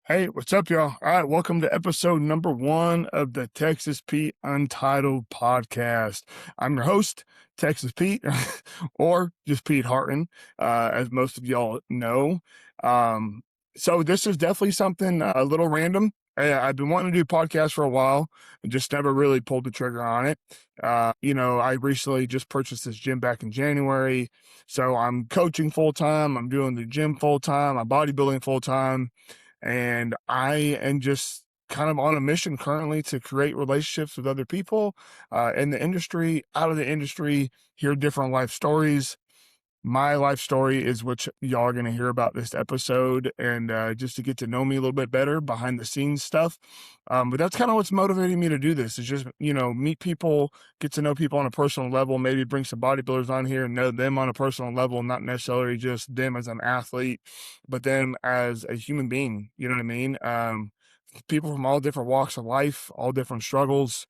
Hey, what's up, y'all? All right, welcome to episode number 1 of the Texas Pete Untitled Podcast. I'm your host, Texas Pete, or just Pete Harton, as most of y'all know. So this is definitely something a little random. I've been wanting to do podcasts for a while, and just never really pulled the trigger on it. I recently just purchased this gym back in January, so I'm coaching full time. I'm doing the gym full time. I'm bodybuilding full time. And I am just kind of on a mission currently to create relationships with other people in the industry, out of the industry, hear different life stories. My life story is what y'all are going to hear about this episode, and just to get to know me a little bit better, behind the scenes stuff. But that's kind of what's motivating me to do this, is just, meet people, get to know people on a personal level, maybe bring some bodybuilders on here and know them on a personal level, not necessarily just them as an athlete, but them as a human being. You know what I mean? People from all different walks of life, all different struggles.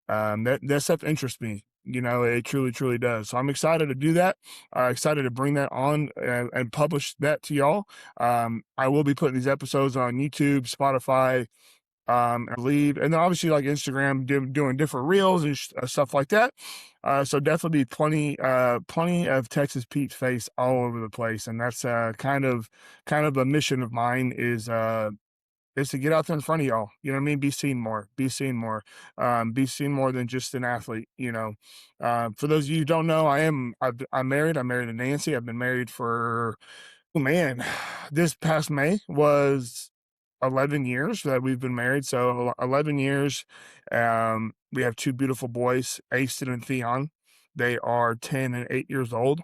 That stuff interests me. It truly, truly does. So I'm excited to do that. Excited to bring that on and publish that to y'all. I will be putting these episodes on YouTube, Spotify, I believe, and then obviously like Instagram, doing different reels and stuff like that. So definitely plenty of Texas Pete's face all over the place, and that's kind of a mission of mine is to get out there in front of y'all. You know what I mean? Be seen more, be seen more than just an athlete. For those of you who don't know, I'm married. I'm married to Nancy. I've been married for, oh man, this past May was 11 years that we've been married. So 11 years. We have 2 beautiful boys, Aston and Theon. They are 10 and 8 years old.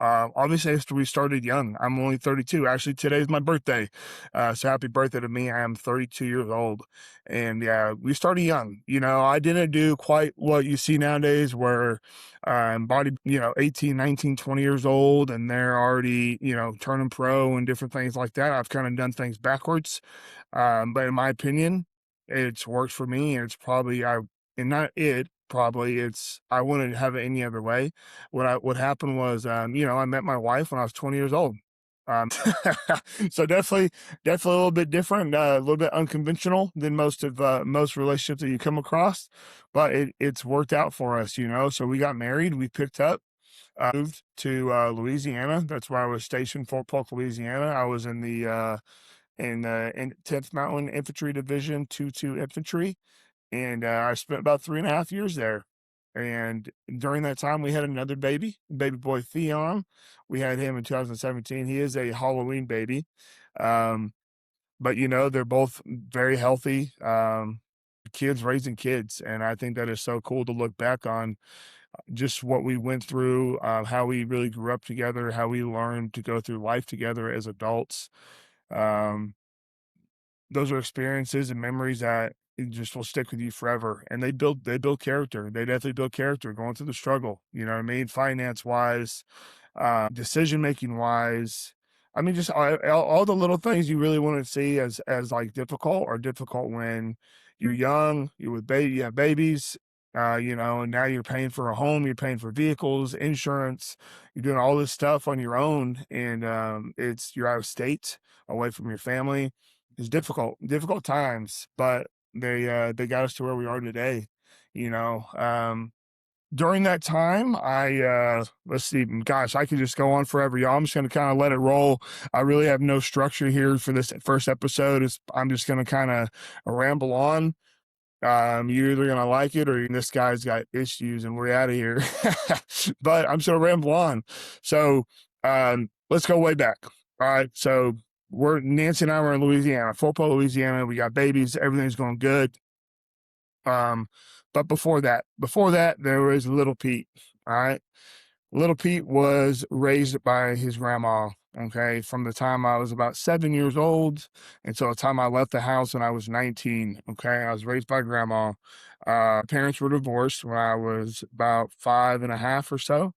Obviously, we started young. I'm only 32. Actually, today's my birthday. So happy birthday to me. I am 32 years old. And yeah, we started young. I didn't do quite what you see nowadays where body, 18, 19, 20 years old, and they're already, turning pro and different things like that. I've kind of done things backwards. But in my opinion, it's worked for me, and it's probably, and not it, probably it's, I wouldn't have it any other way. What happened was, I met my wife when I was 20 years old. Um, so definitely a little bit different, a little bit unconventional than most relationships that you come across, but it's worked out for us. So we got married, we picked up, moved to Louisiana. That's where I was stationed, Fort Polk, Louisiana. I was in the in 10th Mountain Infantry Division, 2-2 Infantry, and I spent about 3.5 years there. And during that time, we had another baby boy Theon. We had him in 2017. He is a Halloween baby, um, but they're both very healthy kids raising kids, and I think that is so cool to look back on just what we went through, how we really grew up together, how we learned to go through life together as adults. Um, those are experiences and memories that it just will stick with you forever. And they build character. They definitely build character going through the struggle. You know what I mean? Finance wise, decision making wise. I mean, just all the little things you really want to see as like difficult, or difficult when you're young, you're with you have babies, and now you're paying for a home, you're paying for vehicles, insurance, you're doing all this stuff on your own, and you're out of state, away from your family. It's difficult times, but they got us to where we are today. You know, During that time, let's see, gosh, I could just go on forever, y'all. I'm just going to kind of let it roll. I really have no structure here for this first episode. I'm just going to kind of ramble on. You're either going to like it, or this guy's got issues and we're out of here. But I'm just going to ramble on. So, let's go way back. All right. So Nancy and I were in Louisiana, Fort Polk, Louisiana. We got babies. Everything's going good. Um, but before that, there was little Pete. All right. Little Pete was raised by his grandma. Okay. From the time I was about 7 years old until the time I left the house when I was 19. Okay. I was raised by grandma. Parents were divorced when I was about 5.5 or so.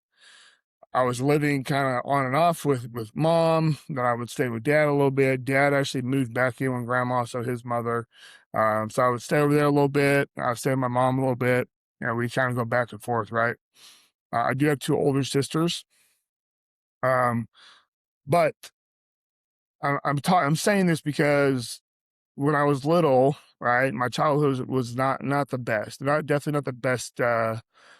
I was living kind of on and off with mom. Then I would stay with dad a little bit. Dad actually moved back in with grandma, so his mother. So I would stay over there a little bit. I would stay with my mom a little bit. We kind of go back and forth, right? I do have 2 older sisters. Um, but I'm saying this because when I was little, right, my childhood was not the best. Definitely not the best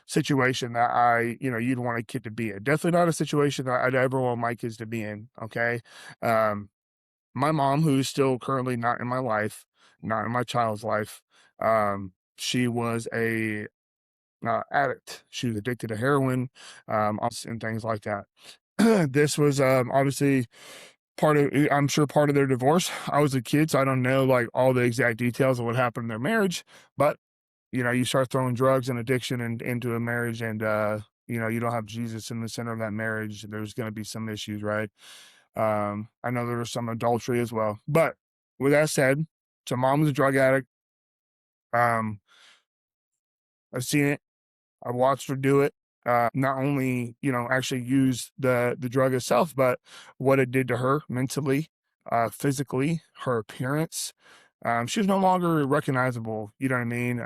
situation that you'd want a kid to be in. Definitely not a situation that I'd ever want my kids to be in. Okay. Um, my mom, who's still currently not in my life, not in my child's life, she was a addict. She was addicted to heroin, and things like that. This was obviously I'm sure part of their divorce. I was a kid, so I don't know like all the exact details of what happened in their marriage, but you start throwing drugs and addiction into a marriage, and you don't have Jesus in the center of that marriage, there's going to be some issues, right? I know there was some adultery as well, but with that said, so mom was a drug addict. um I've seen it. I watched her do it. Not only, actually use the drug itself, but what it did to her mentally, physically, her appearance. She was no longer recognizable. You know what I mean?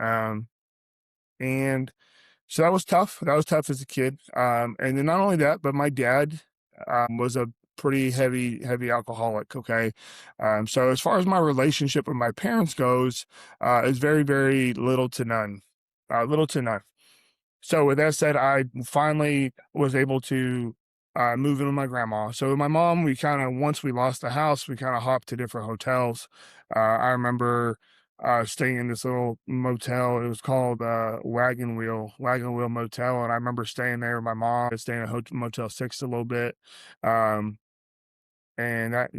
And so that was tough. That was tough as a kid. And then not only that, but my dad was a pretty heavy alcoholic. Okay. So as far as my relationship with my parents goes, is very, very little to none. Little to none. So with that said, I finally was able to move in with my grandma. So with my mom, we kind of, once we lost the house, we kind of hopped to different hotels. I remember staying in this little motel. It was called Wagon Wheel Motel, and I remember staying there with my mom, staying at Motel 6 a little bit. Um, and that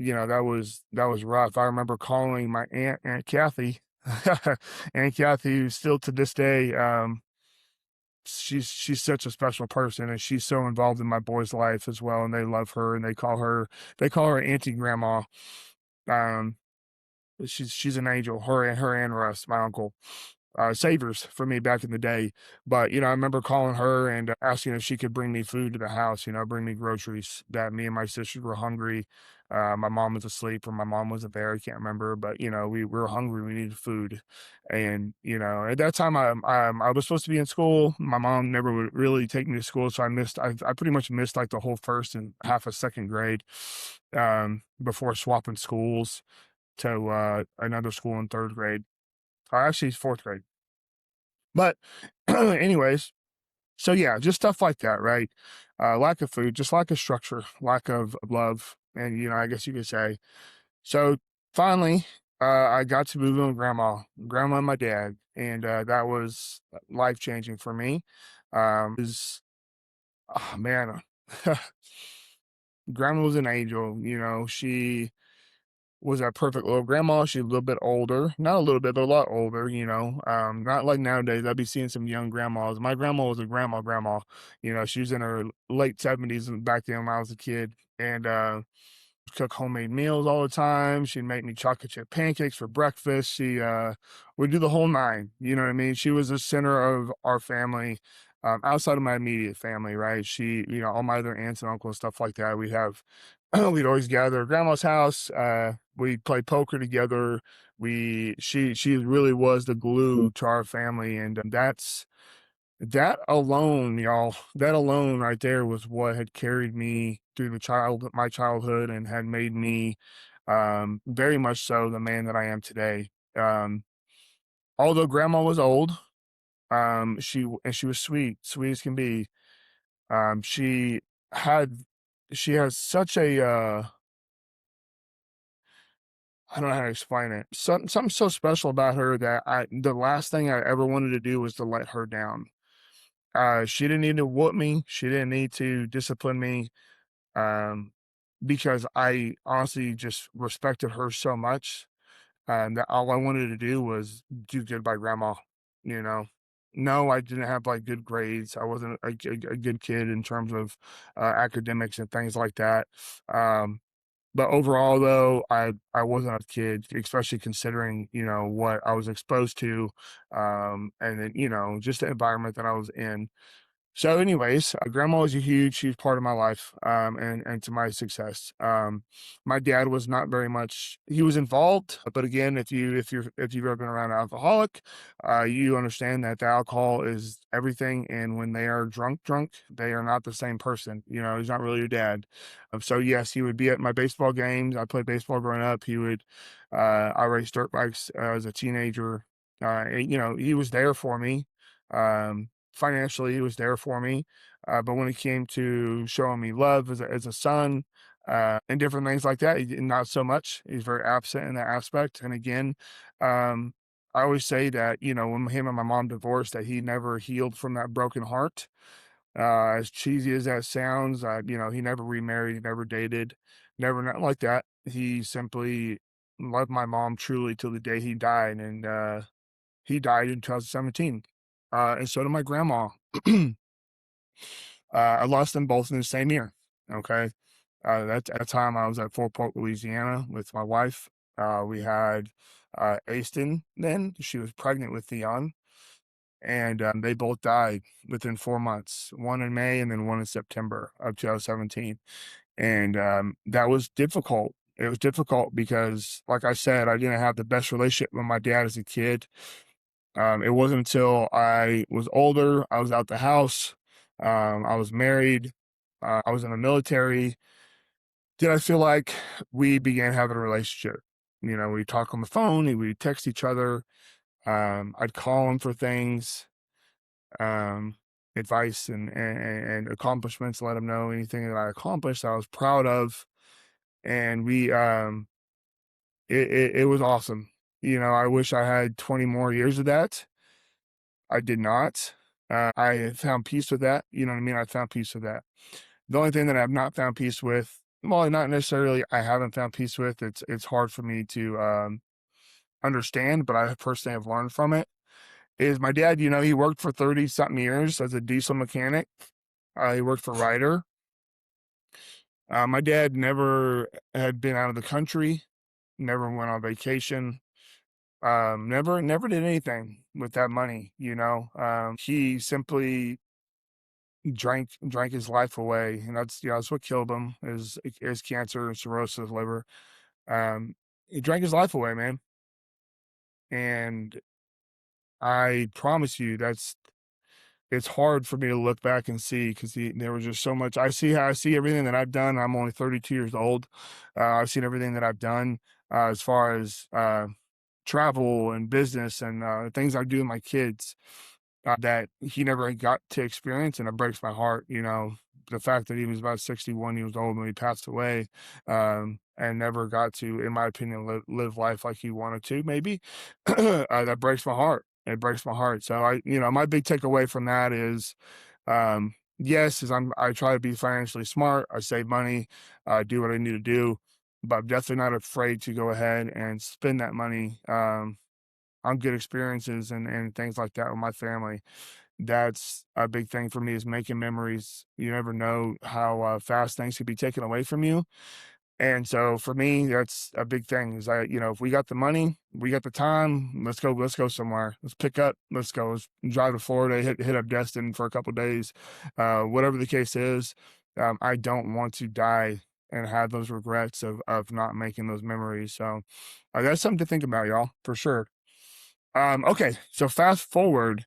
was rough. I remember calling my Aunt Kathy, Aunt Kathy, who's still to this day. She's such a special person, and she's so involved in my boys' life as well, and they love her, and they call her Auntie Grandma. Um, she's an angel. Her and Russ, my uncle, savers for me back in the day. But I remember calling her and asking if she could bring me food to the house. Bring me groceries. That me and my sisters were hungry. My mom was asleep, or my mom wasn't there. I can't remember, but we were hungry. We needed food, and at that time I was supposed to be in school. My mom never would really take me to school, so I pretty much missed like the whole first and half of second grade, before swapping schools to another school in third grade. Actually, fourth grade. But anyways, so yeah, just stuff like that, right? Lack of food, just lack of structure, lack of love, and I guess you could say. So finally, I got to move in with grandma and my dad, and that was life changing for me. Is Oh man, grandma was an angel. She was a perfect little grandma. She's a little bit older, not a little bit, but a lot older, not like nowadays. I'd be seeing some young grandmas. My grandma was a grandma. She was in her late 70s back then when I was a kid. And cook homemade meals all the time. She'd make me chocolate chip pancakes for breakfast. She would do the whole nine. You know what I mean? She was the center of our family, outside of my immediate family, right? She, all my other aunts and uncles, stuff like that. We'd always gather at grandma's house. We'd play poker together. She really was the glue to our family, and that alone, y'all, that alone right there was what had carried me through my childhood, and had made me very much so the man that I am today. Although grandma was old, she was sweet as can be. Um, she had she has such a I don't know how to explain it. Something so special about her that the last thing I ever wanted to do was to let her down. She didn't need to whoop me. She didn't need to discipline me. Um, because I honestly just respected her so much, that all I wanted to do was do good by grandma, you know. No, I didn't have like good grades. I wasn't a good kid in terms of academics and things like that. Um, but overall, though, I wasn't a kid, especially considering what I was exposed to, and then just the environment that I was in. So anyways, grandma was a huge part of my life, and to my success. My dad was not very much, he was involved, but again, if you've ever been around an alcoholic, you understand that the alcohol is everything. And when they are drunk, they are not the same person. You know, he's not really your dad. So yes, he would be at my baseball games. I played baseball growing up. I raced dirt bikes as a teenager. And, you know, he was there for me. Financially, he was there for me. But when it came to showing me love as a son, and different things like that, not so much. He's very absent in that aspect. And again, um, I always say that, you know, when him and my mom divorced, that he never healed from that broken heart. As cheesy as that sounds, you know, he never remarried, he never dated, never nothing like that. He simply loved my mom truly till the day he died. And he died in 2017. And so did my grandma. I lost them both in the same year. Okay. At that time, I was at Fort Polk, Louisiana with my wife. We had Aston then. She was pregnant with Theon. And they both died within 4 months, one in May and then one in September of 2017. And that was difficult. It was difficult because, like I said, I didn't have the best relationship with my dad as a kid. It wasn't until I was older, I was out the house, I was married, I was in the military, did I feel like we began having a relationship. You know, we talk on the phone, we text each other. I'd call him for things, um, advice and accomplishments, let him know anything that I accomplished I was proud of. And it was awesome. You know, I wish I had 20 more years of that. I did not. I found peace with that. You know what I mean? I found peace with that. The only thing that I've not found peace with, well, not necessarily I haven't found peace with, it's hard for me to understand, but I personally have learned from it, is my dad. You know, he worked for 30 something years as a diesel mechanic. He worked for Ryder. My dad never had been out of the country, never went on vacation, never did anything with that money, you know. He simply drank his life away, and that's, you know, that's what killed him, is cancer and cirrhosis of liver. He drank his life away, man. And I promise you, it's hard for me to look back and see, because there was just so much. I see everything that I've done. I'm only 32 years old. I've seen everything that I've done, as far as travel and business and things I do with my kids, that he never got to experience, and it breaks my heart. You know, the fact that he was about 61 years old when he passed away, and never got to, in my opinion, live life like he wanted to, maybe. That breaks my heart. It breaks my heart. So you know, my big takeaway from that is, yes, I try to be financially smart. I save money, do what I need to do, but I'm definitely not afraid to go ahead and spend that money, on good experiences and things like that with my family. That's a big thing for me, is making memories. You never know how fast things could be taken away from you. And so for me, that's a big thing, is you know, if we got the money, we got the time, let's go somewhere. Let's pick up, let's drive to Florida, hit up Destin for a couple days. Whatever the case is, I don't want to die and have those regrets of not making those memories. So that's something to think about, y'all, for sure. Okay, so fast forward.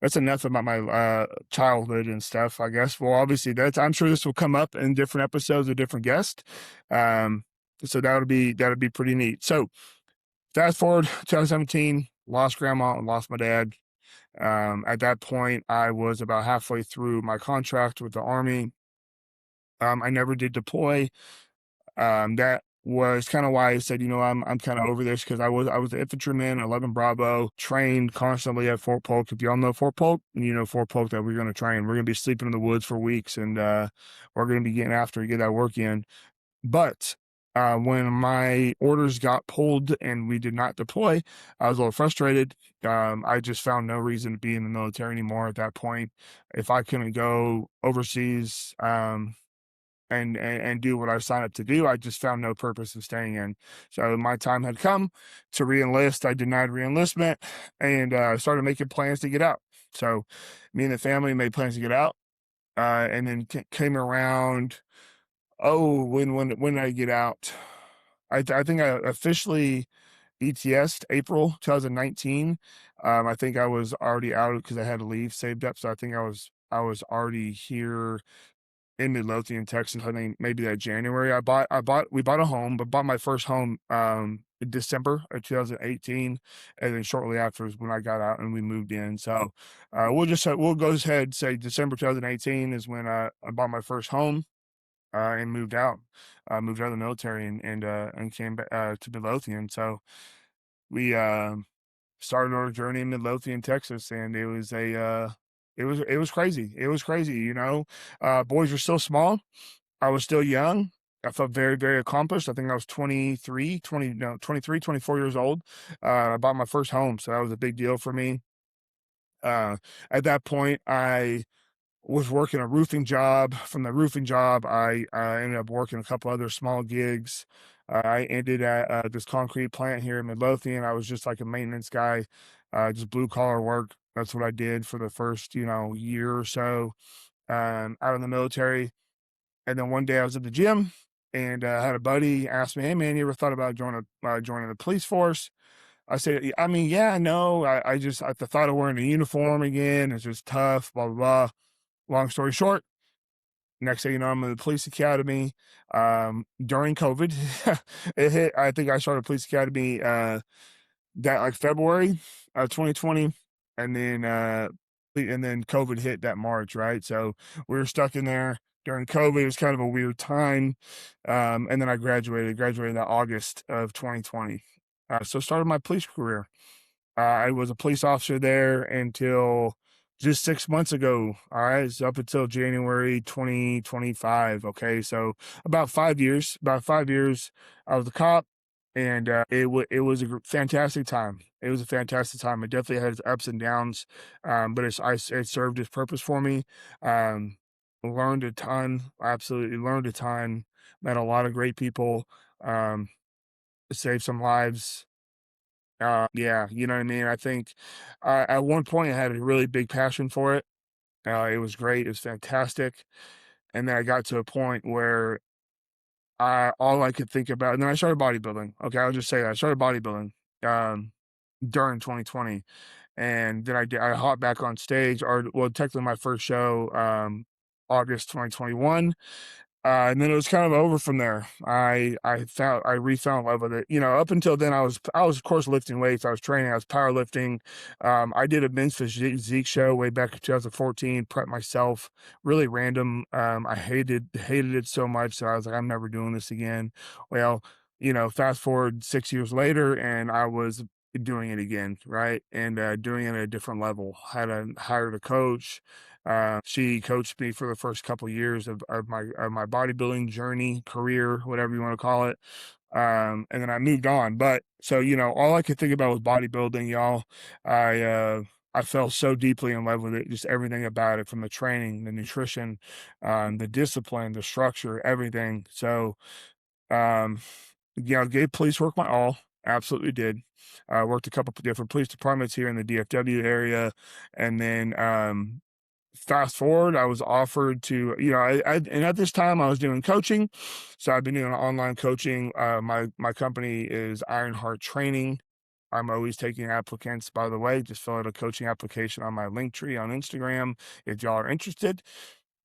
That's enough about my childhood and stuff, I guess. Well, obviously, I'm sure this will come up in different episodes with different guests. Um, so that'll be pretty neat. So fast forward 2017, lost grandma and lost my dad. At that point, I was about halfway through my contract with the Army. I never did deploy. That was kind of why I said, you know, I'm kind of over this, because I was an infantryman, 11 Bravo, trained constantly at Fort Polk. If y'all know Fort Polk, you know Fort Polk, that we're going to train. We're going to be sleeping in the woods for weeks, and we're going to be getting after to get that work in. But when my orders got pulled and we did not deploy, I was a little frustrated. I just found no reason to be in the military anymore at that point. If I couldn't go overseas, and do what I signed up to do, I just found no purpose in staying in. So my time had come to reenlist. I denied reenlistment, and started making plans to get out. So me and the family made plans to get out, and then came around. Oh, when did I get out? I think I officially ETS'd April 2019. I think I was already out because I had to leave saved up. So I think I was already here in Midlothian, Texas. I think maybe that January. We bought a home, but bought my first home in December of 2018, and then shortly after is when I got out and we moved in. So we'll go ahead and say December 2018 is when I bought my first home and moved out of the military and came back to Midlothian. So we started our journey in Midlothian, Texas, and it was crazy. It was crazy, boys were still small. I was still young. I felt very, very accomplished. I think I was 23, 24 years old. I bought my first home, so that was a big deal for me. At that point, I was working a roofing job. From the roofing job, I ended up working a couple other small gigs. I ended at this concrete plant here in Midlothian. I was just like a maintenance guy, just blue collar work. That's what I did for the first, year or so out in the military. And then one day I was at the gym and I had a buddy ask me, "Hey man, you ever thought about joining the police force?" I said, "I mean, yeah, no. I the thought of wearing a uniform again. It's just tough, blah, blah, blah." Long story short, next thing you know, I'm in the police academy during COVID. It hit, I think I started police academy that like February of 2020, and then COVID hit that March, right? So we were stuck in there during COVID. It was kind of a weird time. And then I graduated in August of 2020. So started my police career. I was a police officer there until just 6 months ago. All right. So up until January 2025. Okay. So about 5 years, I was a cop, and it was a fantastic time. It was a fantastic time. It definitely had its ups and downs. But it served its purpose for me. Learned a ton, absolutely learned a ton, met a lot of great people, um, saved some lives. Yeah, you know what I mean? I think, at one point, I had a really big passion for it. It was great, it was fantastic, and then I got to a point where all I could think about, and then I started bodybuilding. Okay, I'll just say that. I started bodybuilding, um, during 2020, and then I hopped back on stage, or well, technically my first show, August 2021. And then it was kind of over from there. I re-fell in love with it. Up until then, I was of course lifting weights. I was training. I was powerlifting. I did a men's physique show way back in 2014. Prepped myself, really random. I hated it so much that I was like, I'm never doing this again. Well, fast forward 6 years later, and I was doing it again, right? And doing it at a different level. Hired a coach. She coached me for the first couple years of my bodybuilding journey, career, whatever you want to call it. And then I moved on. But so, all I could think about was bodybuilding, y'all. I fell so deeply in love with it, just everything about it, from the training, the nutrition, the discipline, the structure, everything. So, um, gave police work my all. Absolutely did. Worked a couple of different police departments here in the DFW area, and then fast forward, I was offered to, and at this time I was doing coaching. So I've been doing online coaching. My company is Ironheart Training. I'm always taking applicants, by the way. Just fill out a coaching application on my link tree on Instagram if y'all are interested.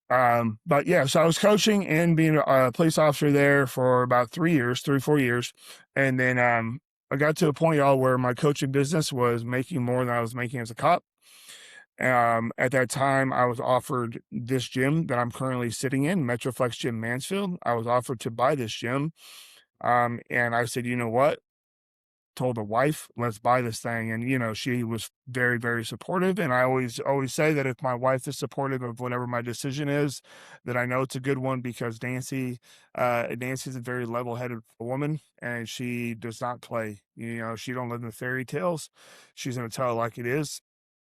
But yeah, so I was coaching and being a police officer there for about 4 years. And then I got to a point, y'all, where my coaching business was making more than I was making as a cop. At that time, I was offered this gym that I'm currently sitting in, Metroflex Gym Mansfield. I was offered to buy this gym. And I said, you know what? Told the wife, let's buy this thing. And, she was very, very supportive. And I always say that if my wife is supportive of whatever my decision is, that I know it's a good one, because Nancy's a very level-headed woman, and she does not play. She don't live in fairy tales. She's going to tell it like it is.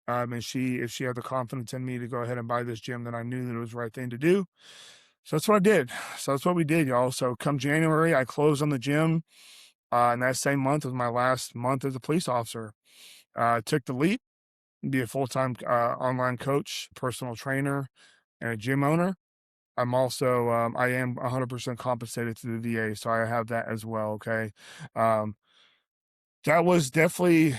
And if she had the confidence in me to go ahead and buy this gym, then I knew that it was the right thing to do. So that's what I did. So that's what we did, y'all. So come January, I closed on the gym. And that same month was my last month as a police officer. Took the leap. be a full-time online coach, personal trainer, and a gym owner. I'm also, I am 100% compensated through the VA, so I have that as well. Okay. Um, that was definitely,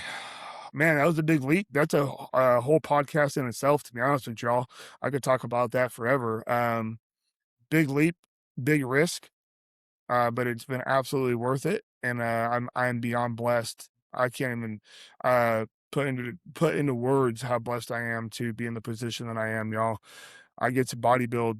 man, that was a big leap. That's a whole podcast in itself, to be honest with y'all. I could talk about that forever. Big leap, big risk, but it's been absolutely worth it. And I'm beyond blessed. I can't even uh, put into words how blessed I am to be in the position that I am, y'all. I get to bodybuild.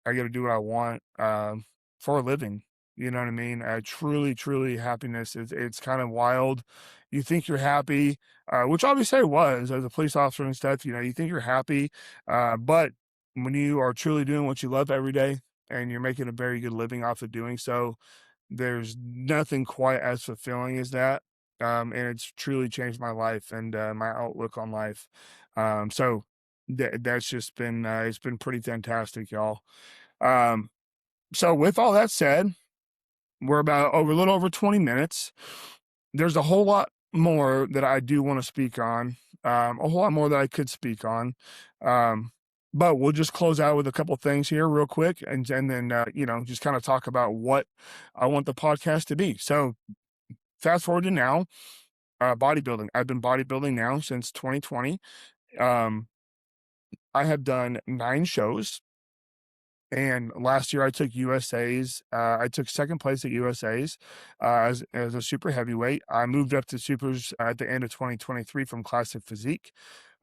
I get to do what I want for a living. You know what I mean? Truly, truly happiness. It's kind of wild. You think you're happy, which obviously I was as a police officer and stuff. You know, you think you're happy, but when you are truly doing what you love every day and you're making a very good living off of doing so, there's nothing quite as fulfilling as that. And it's truly changed my life and my outlook on life. So that's just been it's been pretty fantastic, y'all. Um, so with all that said, we're about over a little over 20 minutes. There's a whole lot more that I do want to speak on. A whole lot more that I could speak on. Um, but we'll just close out with a couple things here real quick and then just kind of talk about what I want the podcast to be. So fast forward to now, bodybuilding. I've been bodybuilding now since 2020. Um, I have done 9 shows. And last year I took USA's. I took second place at USA's as a super heavyweight. I moved up to supers at the end of 2023 from classic physique.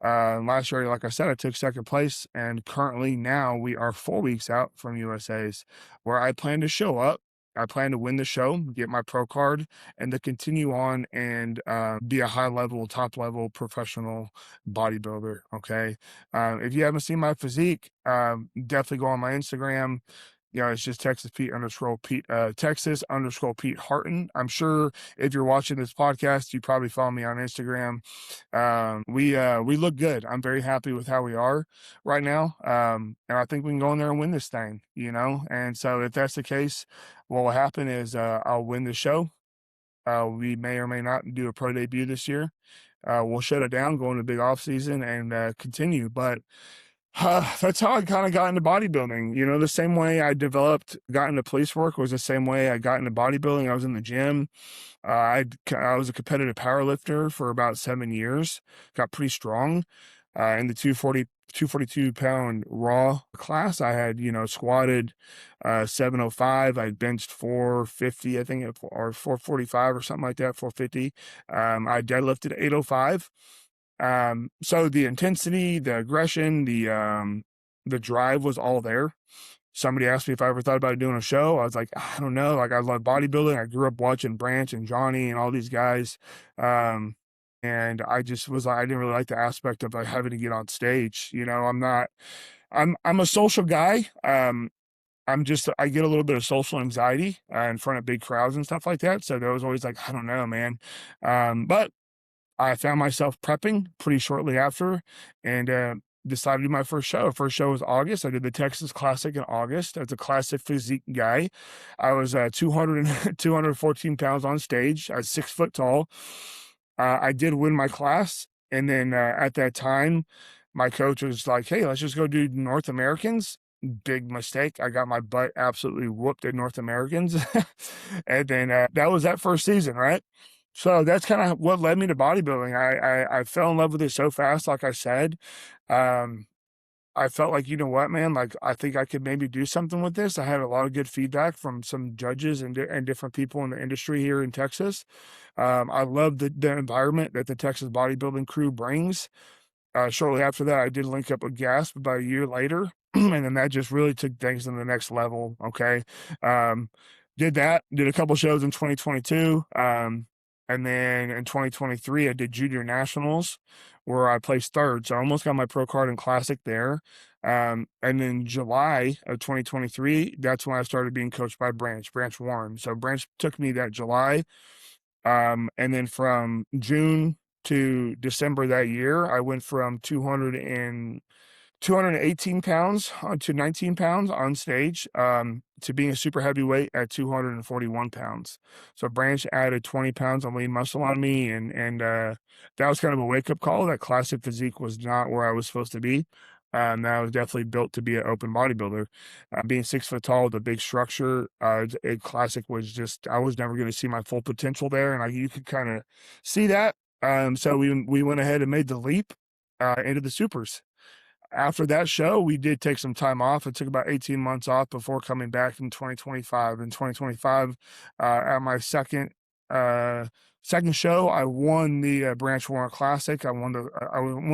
Last year, like I said, I took second place, and currently now we are 4 weeks out from USA's, where I plan to show up. I plan to win the show, get my pro card, and to continue on and be a high level, top level professional bodybuilder. Okay. If you haven't seen my physique, definitely go on my Instagram. It's just Texas underscore Pete Harton. I'm sure if you're watching this podcast, you probably follow me on Instagram. We look good. I'm very happy with how we are right now. And I think we can go in there and win this thing, And so if that's the case, what will happen is I'll win the show. We may or may not do a pro debut this year. We'll shut it down, go into big off season and continue. But that's how I kind of got into bodybuilding. The same way got into police work was the same way I got into bodybuilding. I was in the gym. I was a competitive power lifter for about 7 years, got pretty strong. In the 242-pound raw class, I had, squatted 705. I benched 450, I think, or 445 or something like that, 450. I deadlifted 805. So the intensity, the aggression, the drive was all there. Somebody asked me if I ever thought about doing a show. I was like, I don't know. Like, I love bodybuilding. I grew up watching Branch and Johnny and all these guys. And I just was like, I didn't really like the aspect of like having to get on stage. I'm a social guy. I get a little bit of social anxiety in front of big crowds and stuff like that. So there was always like, I don't know, man. But I found myself prepping pretty shortly after and decided to do my first show. First show was August. I did the Texas Classic in August. As a classic physique guy, I was 214 pounds on stage. I was 6 foot tall. I did win my class. And then at that time, my coach was like, hey, let's just go do North Americans. Big mistake. I got my butt absolutely whooped at North Americans. And then that was that first season, right? So that's kind of what led me to bodybuilding. I fell in love with it so fast, like I said. I felt like, you know what, man, like I think I could maybe do something with this. I had a lot of good feedback from some judges and different people in the industry here in Texas. I love the environment that the Texas bodybuilding crew brings. Shortly after that, I did link up with Gasp about a year later, and then that just really took things to the next level. Okay. Did a couple shows in 2022. And then in 2023, I did Junior Nationals where I placed third. So I almost got my pro card in Classic there. And then July of 2023, that's when I started being coached by Branch Warren. So Branch took me that July. And then from June to December that year, I went from 218 pounds to 19 pounds on stage, to being a super heavyweight at 241 pounds. So Branch added 20 pounds of lean muscle on me, and that was kind of a wake up call. That classic physique was not where I was supposed to be. That I was definitely built to be an open bodybuilder. Being 6 foot tall with a big structure, a classic was just I was never going to see my full potential there, and you could kind of see that. So we went ahead and made the leap into the supers. After that show, we did take some time off. It took about 18 months off before coming back in 2025. In 2025, at my second show, I won the Branch Warrant Classic. I won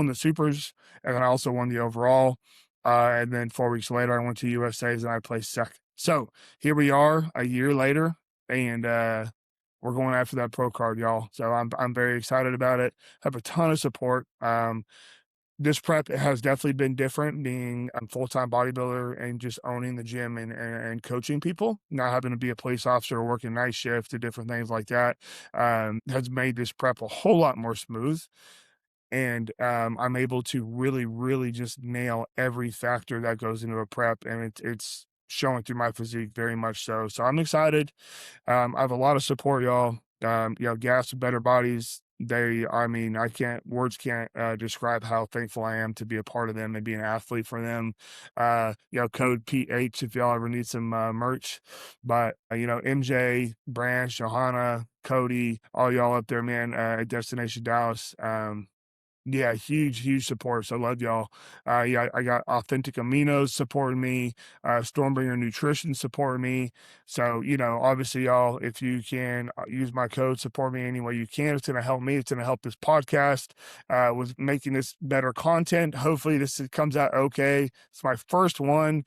the supers, and then I also won the overall. And then 4 weeks later, I went to USA's and I placed second. So here we are, a year later, and we're going after that pro card, y'all. So I'm very excited about it. Have a ton of support. This prep has definitely been different, being a full-time bodybuilder and just owning the gym and coaching people, not having to be a police officer or working night shift or different things like that, has made this prep a whole lot more smooth. And I'm able to really, really just nail every factor that goes into a prep, and it's showing through my physique very much so. So I'm excited. I have a lot of support, y'all. Gas and Better Bodies. Words can't describe how thankful I am to be a part of them and be an athlete for them. Code PH if y'all ever need some merch. But, MJ, Branch, Johanna, Cody, all y'all up there, man, at Destination Dallas. Yeah, huge support. So I love y'all. I got Authentic Aminos supporting me, Stormbringer Nutrition supporting me. So, obviously, y'all, if you can use my code, support me any way you can. It's going to help me. It's going to help this podcast with making this better content. Hopefully, this comes out okay. It's my first one.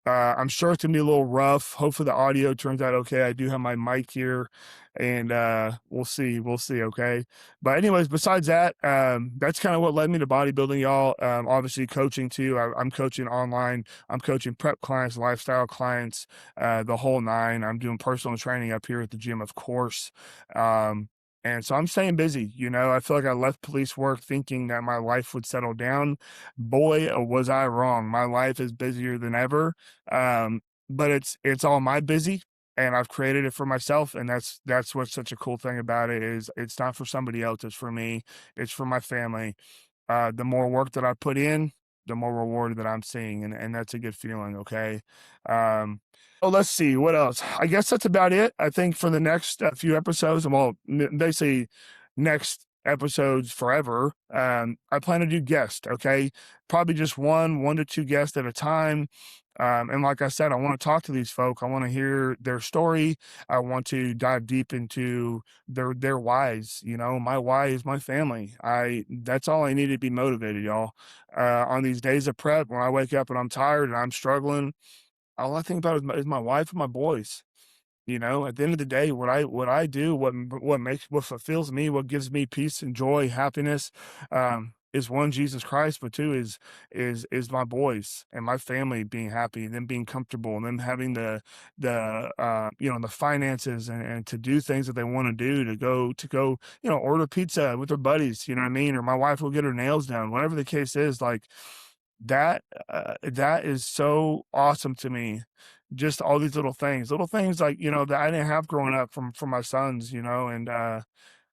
I'm sure it's gonna be a little rough. Hopefully the audio turns out okay. I do have my mic here, and we'll see. Okay. But anyways, besides that, that's kind of what led me to bodybuilding, y'all. Obviously coaching too. I'm coaching online. I'm coaching prep clients, lifestyle clients, the whole nine. I'm doing personal training up here at the gym, of course. And so I'm staying busy. I feel like I left police work thinking that my life would settle down. Boy, was I wrong. My life is busier than ever. But it's all my busy, and I've created it for myself. And that's what's such a cool thing about it is it's not for somebody else. It's for me. It's for my family. The more work that I put in, the more reward that I'm seeing. And that's a good feeling. Okay. Let's see what else. I guess that's about it. I think for the next few episodes, well, basically next episodes forever, I plan to do guests. Okay. Probably just one to two guests at a time. And like I said, I want to talk to these folk. I want to hear their story. I want to dive deep into their whys. My why is my family. That's all I need to be motivated, y'all. On these days of prep, when I wake up and I'm tired and I'm struggling, all I think about is my wife and my boys. At the end of the day, what I do, what fulfills me, what gives me peace and joy, happiness, is one, Jesus Christ, but two is my boys and my family being happy, and them being comfortable, and them having the finances and to do things that they want to do, to go order pizza with their buddies, you know what I mean, or my wife will get her nails done, whatever the case is, like that. That is so awesome to me. Just all these little things like, that I didn't have growing up from my sons, and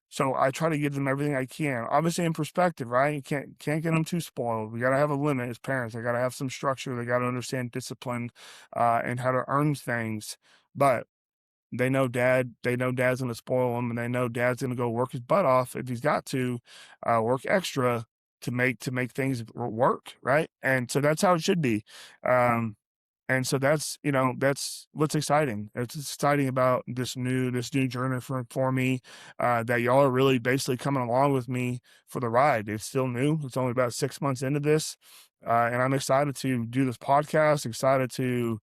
so I try to give them everything I can. Obviously in perspective, right? You can't get them too spoiled. We got to have a limit as parents. They got to have some structure. They got to understand discipline, and how to earn things. But they know dad's going to spoil them, and they know dad's going to go work his butt off if he's got to, work extra to make things work, right? And so that's how it should be. And so that's what's exciting. It's exciting about this new journey for me, that y'all are really basically coming along with me for the ride. It's still new. It's only about 6 months into this. And I'm excited to do this podcast, excited to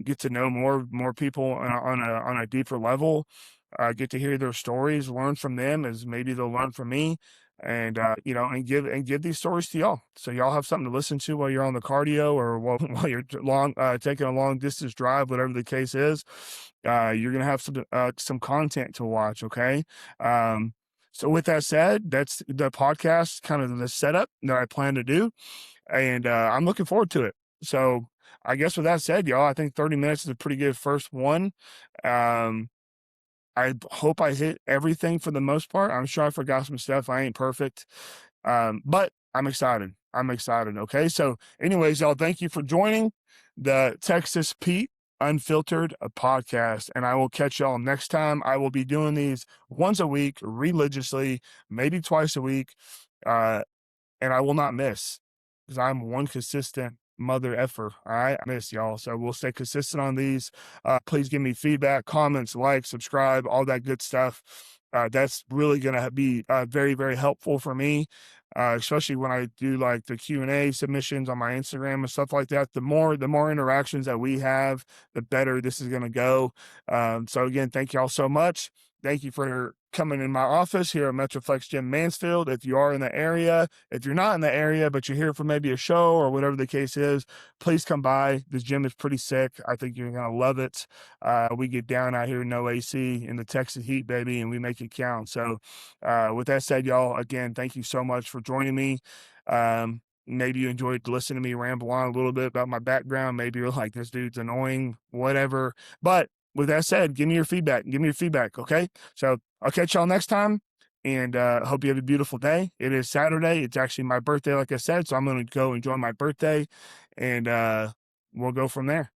get to know more people on a deeper level, get to hear their stories, learn from them as maybe they'll learn from me, and and give these stories to y'all, so y'all have something to listen to while you're on the cardio, or while you're taking a long distance drive, whatever the case is. You're gonna have some content to watch. Okay. So with that said, that's the podcast, kind of the setup that I plan to do. And I'm looking forward to it. So I guess with that said, y'all, I think 30 minutes is a pretty good first one. Um, I hope I hit everything for the most part. I'm sure I forgot some stuff. I ain't perfect. But I'm excited. I'm excited. Okay. So, anyways, y'all, thank you for joining the Texas Pete Unfiltered podcast. And I will catch y'all next time. I will be doing these once a week religiously, maybe twice a week. And I will not miss because I'm one consistent mother effer. All right. I miss y'all. So we'll stay consistent on these. Please give me feedback, comments, like, subscribe, all that good stuff. That's really going to be very, very helpful for me, especially when I do like the Q&A submissions on my Instagram and stuff like that. The more interactions that we have, the better this is going to go. So again, thank y'all so much. Thank you for coming in my office here at Metroflex Gym Mansfield. If you are in the area, if you're not in the area, but you're here for maybe a show or whatever the case is, please come by. This gym is pretty sick. I think you're going to love it. We get down out here, no AC in the Texas heat, baby, and we make it count. So with that said, y'all, again, thank you so much for joining me. Maybe you enjoyed listening to me ramble on a little bit about my background. Maybe you're like, this dude's annoying, whatever. But with that said, give me your feedback. Okay? So I'll catch y'all next time, and hope you have a beautiful day. It is Saturday. It's actually my birthday, like I said, so I'm going to go enjoy my birthday, and we'll go from there.